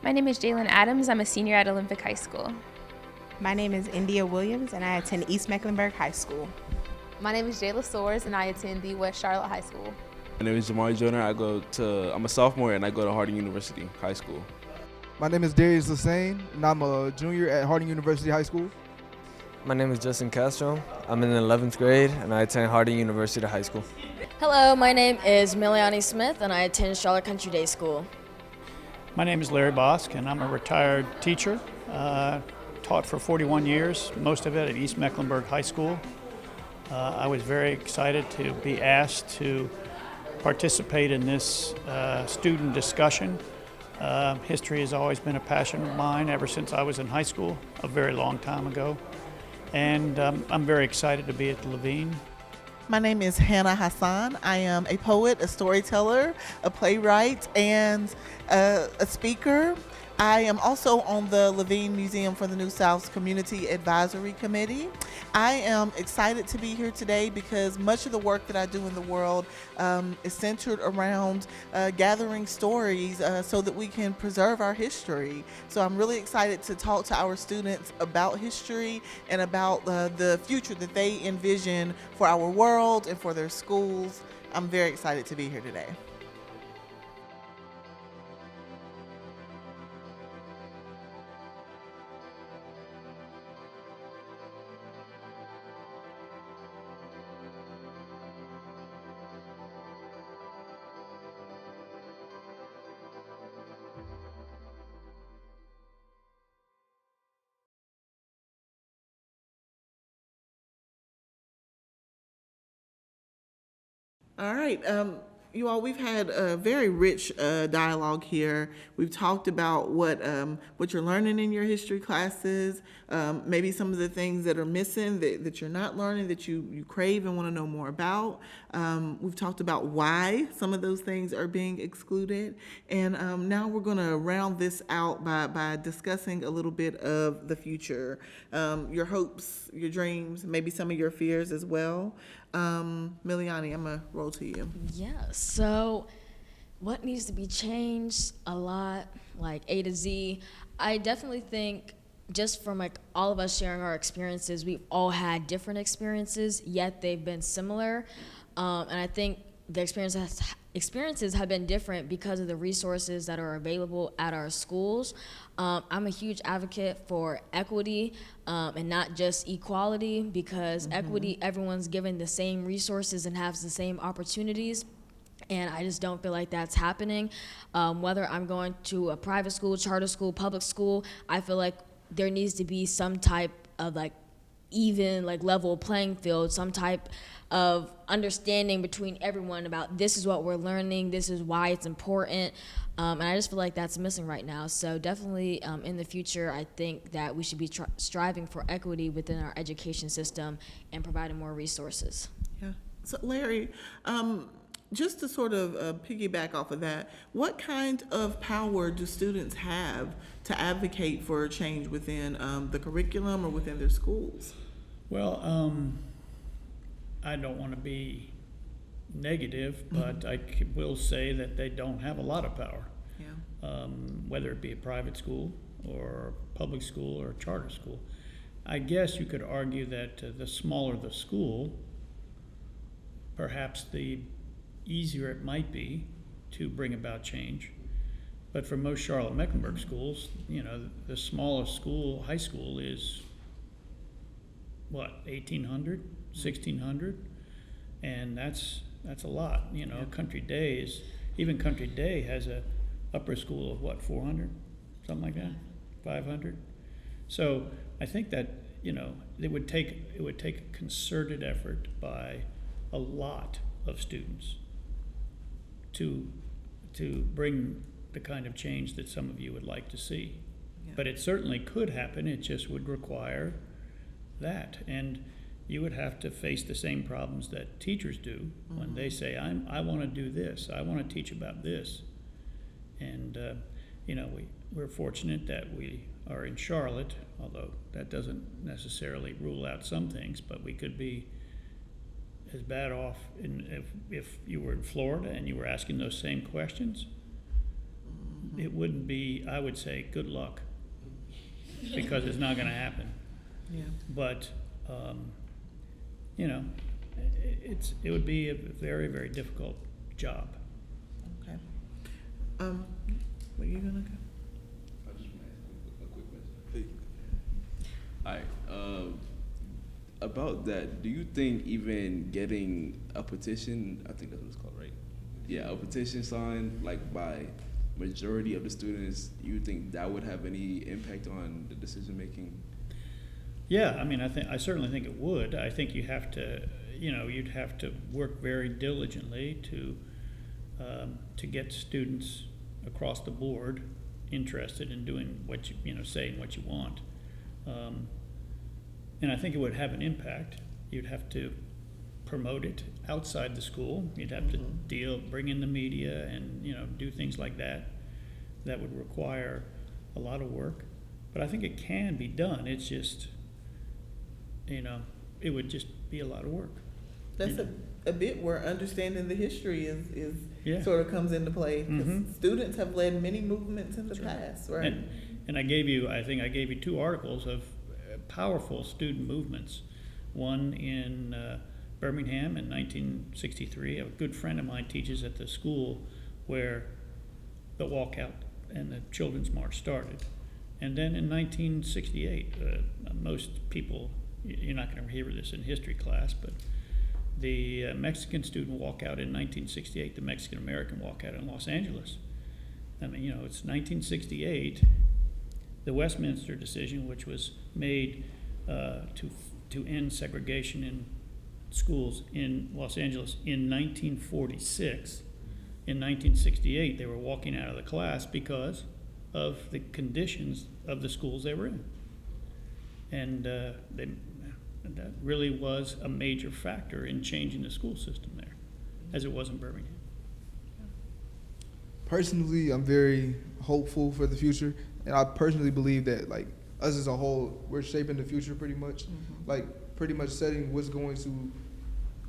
My name is Jalen Adams. I'm a senior at Olympic High School. My name is India Williams, and I attend East Mecklenburg High School. My name is Jayla Soares, and I attend the West Charlotte High School. My name is Jamari Joyner. I'm a sophomore, and I go to Harding University High School. My name is Darius Lassane, and I'm a junior at Harding University High School. My name is Justin Castro. I'm in the 11th grade, and I attend Harding University High School. Hello, my name is Miliani Smith, and I attend Charlotte Country Day School. My name is Larry Bosc, and I'm a retired teacher. Taught for 41 years, most of it at East Mecklenburg High School. I was very excited to be asked to participate in this student discussion. History has always been a passion of mine ever since I was in high school, a very long time ago. And I'm very excited to be at the Levine. My name is Hannah Hassan. I am a poet, a storyteller, a playwright, and a speaker. I am also on the Levine Museum for the New South's Community Advisory Committee. I am excited to be here today because much of the work that I do in the world is centered around gathering stories so that we can preserve our history. So I'm really excited to talk to our students about history and about the future that they envision for our world and for their schools. I'm very excited to be here today. All right, you all, we've had a very rich dialogue here. We've talked about what you're learning in your history classes, maybe some of the things that are missing that you're not learning, that you crave and want to know more about. We've talked about why some of those things are being excluded. And now we're going to round this out by discussing a little bit of the future, your hopes, your dreams, maybe some of your fears as well. Miliani, I'm going to roll to you. Yeah, so what needs to be changed a lot, like A to Z? I definitely think just from like all of us sharing our experiences, we've all had different experiences, yet they've been similar. And I think the experiences have been different because of the resources that are available at our schools. I'm a huge advocate for equity and not just equality, because equity, everyone's given the same resources and has the same opportunities. And I just don't feel like that's happening. Whether I'm going to a private school, charter school, public school, I feel like there needs to be some type of like even like level playing field, some type of understanding between everyone about this is what we're learning, this is why it's important, and I just feel like that's missing right now. So definitely in the future, I think that we should be striving for equity within our education system and providing more resources. Yeah. So Larry, just to sort of piggyback off of that, what kind of power do students have to advocate for a change within the curriculum or within their schools? Well, I don't want to be negative, but I will say that they don't have a lot of power. Yeah. Whether it be a private school or public school or charter school. I guess you could argue that the smaller the school, perhaps the easier it might be to bring about change. But for most Charlotte-Mecklenburg schools, you know, the smallest school, high school, is what, 1,800, 1,600? And that's a lot. You know, Country Day has a upper school of what, 400, something like that, 500. So I think that, you know, it would take a concerted effort by a lot of students to bring the kind of change that some of you would like to see. Yeah. But it certainly could happen. It just would require that. And you would have to face the same problems that teachers do when they say, I want to do this, I want to teach about this. And, you know, we're fortunate that we are in Charlotte, although that doesn't necessarily rule out some things, but we could be as bad off if you were in Florida and you were asking those same questions. it wouldn't be, I would say, good luck, because it's not gonna happen. Yeah. But, you know, it would be a very, very difficult job. Okay. Were you gonna go? I just want to ask a quick question. All right. About that, do you think even getting a petition, I think that's what it's called, right? Yeah, a petition signed like by majority of the students, you think that would have any impact on the decision making? Yeah, I mean, I certainly think it would. I think you have to, you know, you'd have to work very diligently to get students across the board interested in doing what you know, saying what you want. And I think it would have an impact. You'd have to promote it outside the school. You'd have to bring in the media and, you know, do things like that. That would require a lot of work. But I think it can be done. It's just, you know, it would just be a lot of work. That's a bit where understanding the history is Yeah. sort of comes into play. 'Cause Mhm. students have led many movements in the past, right? And I think I gave you 2 articles of powerful student movements. One in Birmingham in 1963. A good friend of mine teaches at the school where the walkout and the Children's March started. And then in 1968, most people, you're not going to hear this in history class, but the Mexican student walkout in 1968, the Mexican American walkout in Los Angeles. I mean, you know, it's 1968. The Westminster decision, which was made to end segregation in schools in Los Angeles in 1946. In 1968, they were walking out of the class because of the conditions of the schools they were in. And that really was a major factor in changing the school system there, as it was in Birmingham. Personally, I'm very hopeful for the future, and I personally believe that, like, us as a whole, we're shaping the future pretty much, like pretty much setting what's going to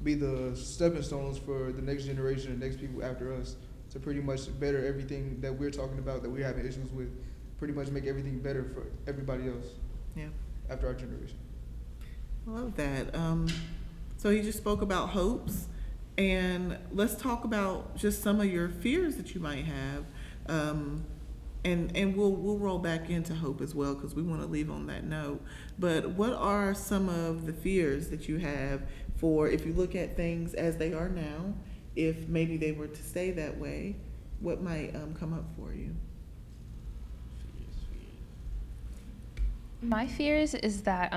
be the stepping stones for the next generation and next people after us to pretty much better everything that we're talking about, that we're having issues with, pretty much make everything better for everybody else. Yeah. After our generation. I love that. So you just spoke about hopes, and let's talk about just some of your fears that you might have, and we'll roll back into hope as well, because we want to leave on that note. But what are some of the fears that you have for, if you look at things as they are now, if maybe they were to stay that way, what might come up for you? My fears is that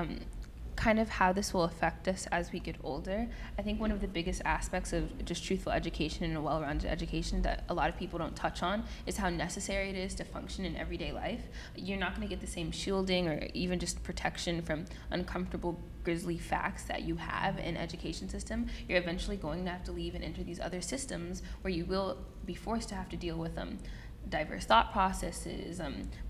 kind of how this will affect us as we get older. I think one of the biggest aspects of just truthful education and a well-rounded education that a lot of people don't touch on is how necessary it is to function in everyday life. You're not going to get the same shielding or even just protection from uncomfortable, grisly facts that you have in education system. You're eventually going to have to leave and enter these other systems where you will be forced to have to deal with diverse thought processes,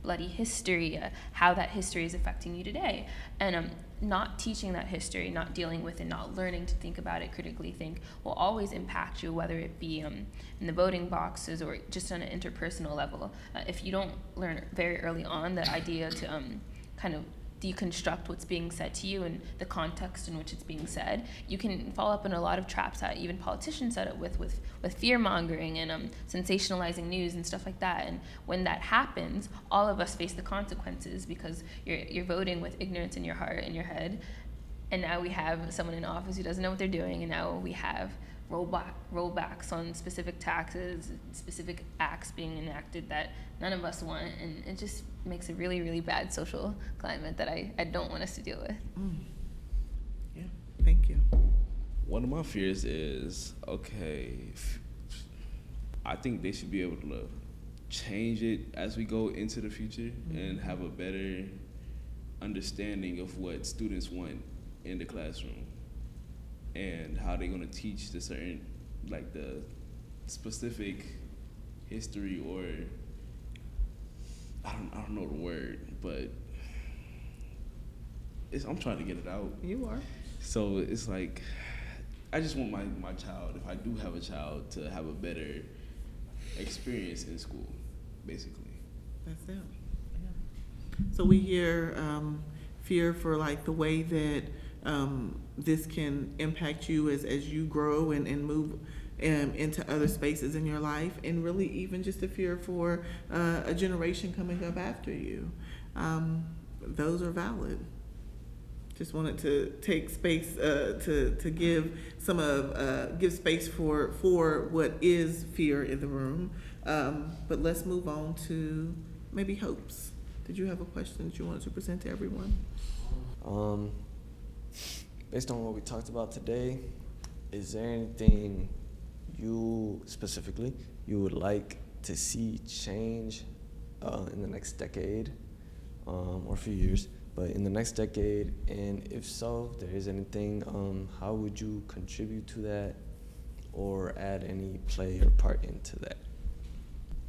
bloody history, how that history is affecting you today. And not teaching that history, not dealing with it, not learning to think about it, critically think, will always impact you, whether it be in the voting boxes or just on an interpersonal level. If you don't learn very early on the idea to kind of deconstruct what's being said to you and the context in which it's being said, you can fall up in a lot of traps that even politicians set up with fear mongering and sensationalizing news and stuff like that. And when that happens, all of us face the consequences because you're voting with ignorance in your heart and your head. And now we have someone in office who doesn't know what they're doing, and now we have rollbacks on specific taxes, specific acts being enacted that none of us want, and it just makes a really, really bad social climate that I don't want us to deal with. Yeah, thank you. One of my fears is, I think they should be able to change it as we go into the future and have a better understanding of what students want in the classroom and how they're going to teach the certain, like the specific history, or I don't know the word, but I'm trying to get it out. You are. So it's like, I just want my child, if I do have a child, to have a better experience in school, basically. That's it. Yeah. So we hear fear for like the way that this can impact you as you grow and move into other spaces in your life, and really even just a fear for a generation coming up after you. Those are valid. Just wanted to take space to give give space for what is fear in the room. But let's move on to maybe hopes. Did you have a question that you wanted to present to everyone? Based on what we talked about today, is there anything you specifically would like to see change in the next decade or few years, but in the next decade? And if so, if there is anything, how would you contribute to that or add any play or part into that?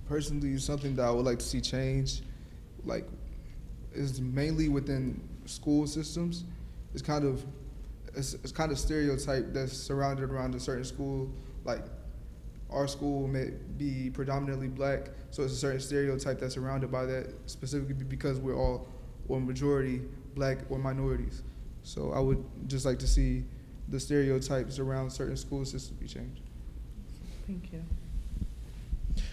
Personally, something that I would like to see change, like, is mainly within school systems. It's kind of stereotype that's surrounded around a certain school. Like, our school may be predominantly black, so it's a certain stereotype that's surrounded by that, specifically because we're all, or majority, black or minorities. So I would just like to see the stereotypes around certain school systems be changed. Thank you.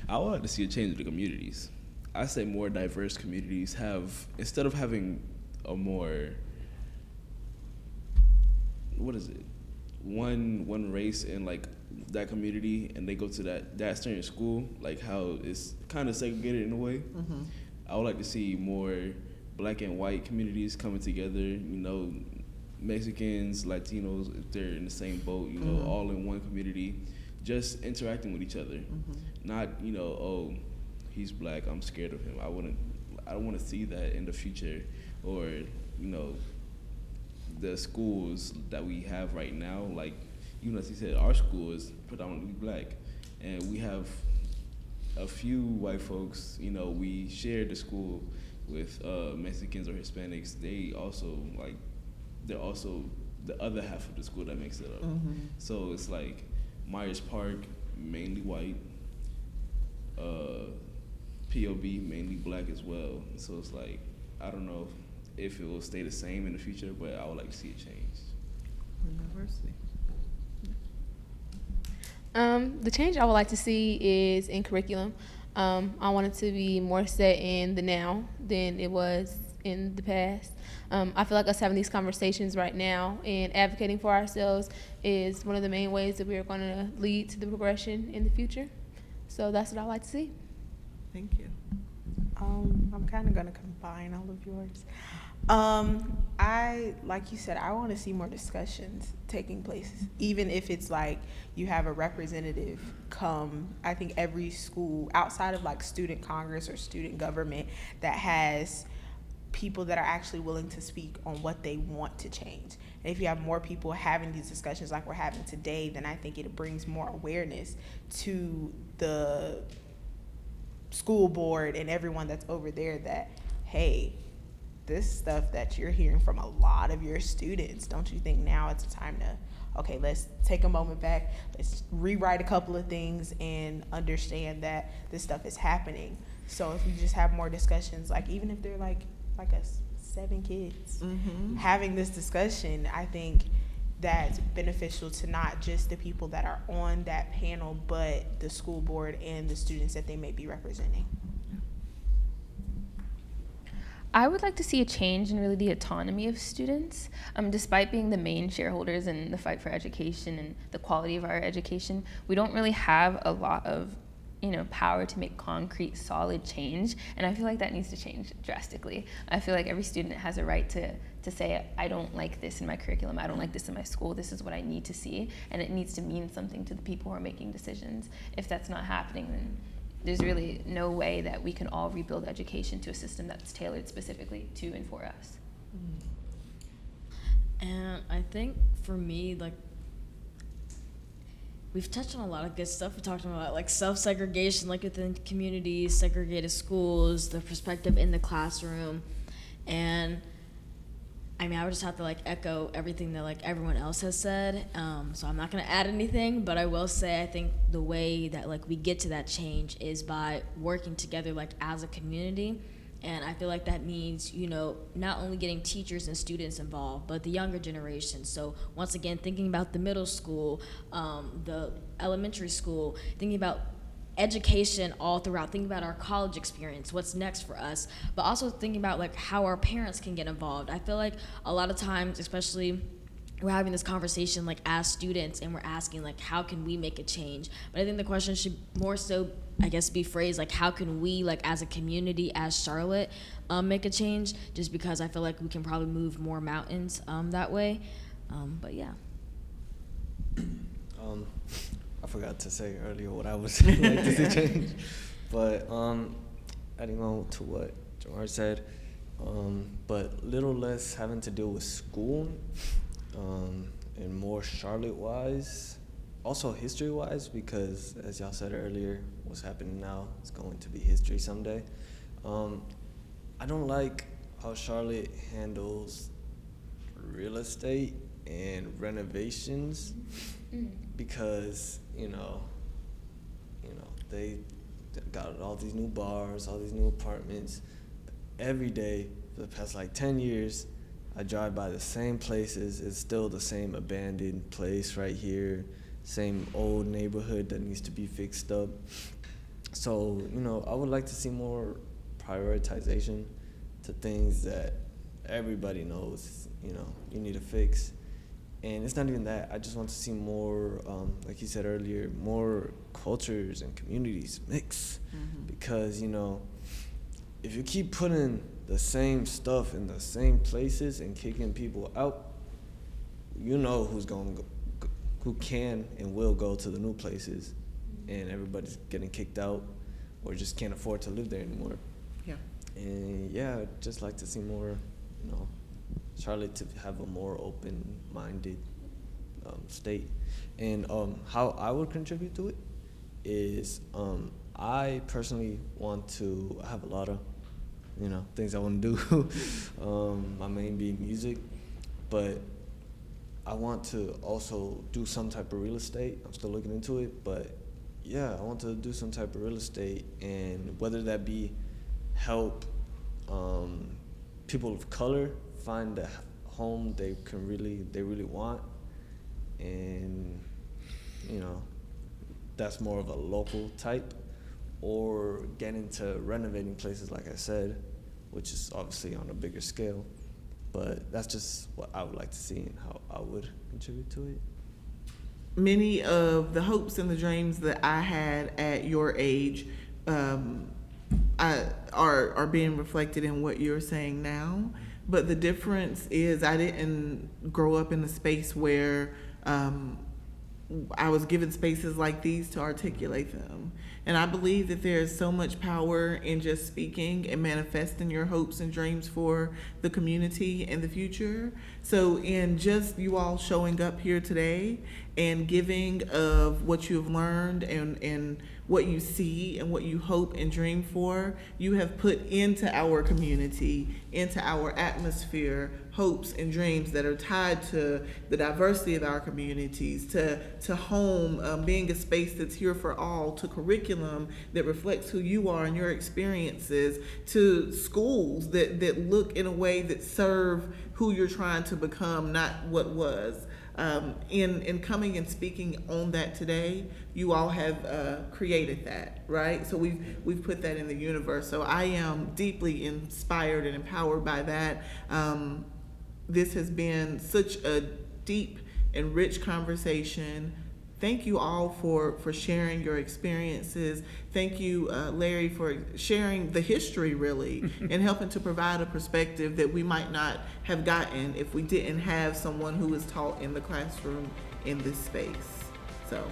I would like to see a change in the communities. I say more diverse communities have, instead of having a more, what is it, one race in like that community, and they go to that certain school, like how it's kind of segregated in a way. Mm-hmm. I would like to see more black and white communities coming together, Mexicans, Latinos, if they're in the same boat, Mm-hmm. all in one community, just interacting with each other. Mm-hmm. Not, oh, he's black, I'm scared of him. I don't want to see that in the future, or, the schools that we have right now, like, as you said, our school is predominantly black, and we have a few white folks, we share the school with Mexicans or Hispanics. They're also the other half of the school that makes it up. Mm-hmm. So it's like Myers Park, mainly white, POB, mainly black as well. So it's like, I don't know if it will stay the same in the future, but I would like to see it change. Diversity. The change I would like to see is in curriculum. I want it to be more set in the now than it was in the past. I feel like us having these conversations right now and advocating for ourselves is one of the main ways that we are going to lead to the progression in the future. So that's what I like to see. Thank you. I'm kind of going to combine all of yours. Like you said, I want to see more discussions taking place, even if it's like you have a representative come. I think every school outside of like student congress or student government that has people that are actually willing to speak on what they want to change. And if you have more people having these discussions like we're having today, then I think it brings more awareness to the school board and everyone that's over there that, hey, this stuff that you're hearing from a lot of your students, don't you think now it's a time to, okay, let's take a moment back, let's rewrite a couple of things and understand that this stuff is happening. So if we just have more discussions, like even if they're like us, 7 kids, Mm-hmm. having this discussion, I think that's beneficial to not just the people that are on that panel, but the school board and the students that they may be representing. I would like to see a change in really the autonomy of students. Despite being the main shareholders in the fight for education and the quality of our education, we don't really have a lot of power to make concrete, solid change, and I feel like that needs to change drastically. I feel like every student has a right to say, I don't like this in my curriculum, I don't like this in my school, this is what I need to see, and it needs to mean something to the people who are making decisions. If that's not happening, then there's really no way that we can all rebuild education to a system that's tailored specifically to and for us. And I think for me, like, we've touched on a lot of good stuff. We talked about like self-segregation, like within communities, segregated schools, the perspective in the classroom. And I mean, I would just have to like echo everything that like everyone else has said. So I'm not gonna add anything, but I will say I think the way that like we get to that change is by working together like as a community. And I feel like that means, you know, not only getting teachers and students involved, but the younger generation. So once again, thinking about the middle school, the elementary school, thinking about education all throughout, thinking about our college experience, what's next for us, but also thinking about like how our parents can get involved. I feel like a lot of times, especially we're having this conversation like as students and we're asking like how can we make a change, but I think the question should more so I guess be phrased like how can we like as a community, as Charlotte, make a change, just because I feel like we can probably move more mountains that way, but yeah. I forgot to say earlier what I was like to see change, but adding on to what Jamar said, but little less having to deal with school, and more Charlotte-wise, also history-wise, because as y'all said earlier, what's happening now is going to be history someday. I don't like how Charlotte handles real estate and renovations, because you know they got all these new bars, all these new apartments. Every day for the past like 10 years, I drive by the same places. It's still the same abandoned place right here, same old neighborhood that needs to be fixed up. So, you know, I would like to see more prioritization to things that everybody knows, you know, you need to fix. And it's not even that. I just want to see more, like you said earlier, more cultures and communities mix. Because, you know, if you keep putting the same stuff in the same places and kicking people out, you know who's going to go, who can and will go to the new places, and everybody's getting kicked out or just can't afford to live there anymore. Yeah. And yeah, I'd just like to see more, you know, Charlotte to have a more open-minded state. And how I would contribute to it is I personally want to have a lot of, you know, things I want to do. My main being music, but I want to also do some type of real estate. I'm still looking into it, but yeah, I want to do some type of real estate, and whether that be help people of color find a home they really want, and you know, that's more of a local type, or get into renovating places like I said, which is obviously on a bigger scale, but that's just what I would like to see and how I would contribute to it. Many of the hopes and the dreams that I had at your age are being reflected in what you're saying now. But the difference is I didn't grow up in a space where I was given spaces like these to articulate them. And I believe that there is so much power in just speaking and manifesting your hopes and dreams for the community and the future. So in just you all showing up here today and giving of what you have learned and what you see and what you hope and dream for, you have put into our community, into our atmosphere, hopes and dreams that are tied to the diversity of our communities, to home, being a space that's here for all, to curriculum that reflects who you are and your experiences, to schools that look in a way that serve who you're trying to become, not what was. In coming and speaking on that today, you all have created that, right? So we've put that in the universe. So I am deeply inspired and empowered by that. This has been such a deep and rich conversation. Thank you all for sharing your experiences. Thank you, Larry, for sharing the history, really, and helping to provide a perspective that we might not have gotten if we didn't have someone who was taught in the classroom in this space. So.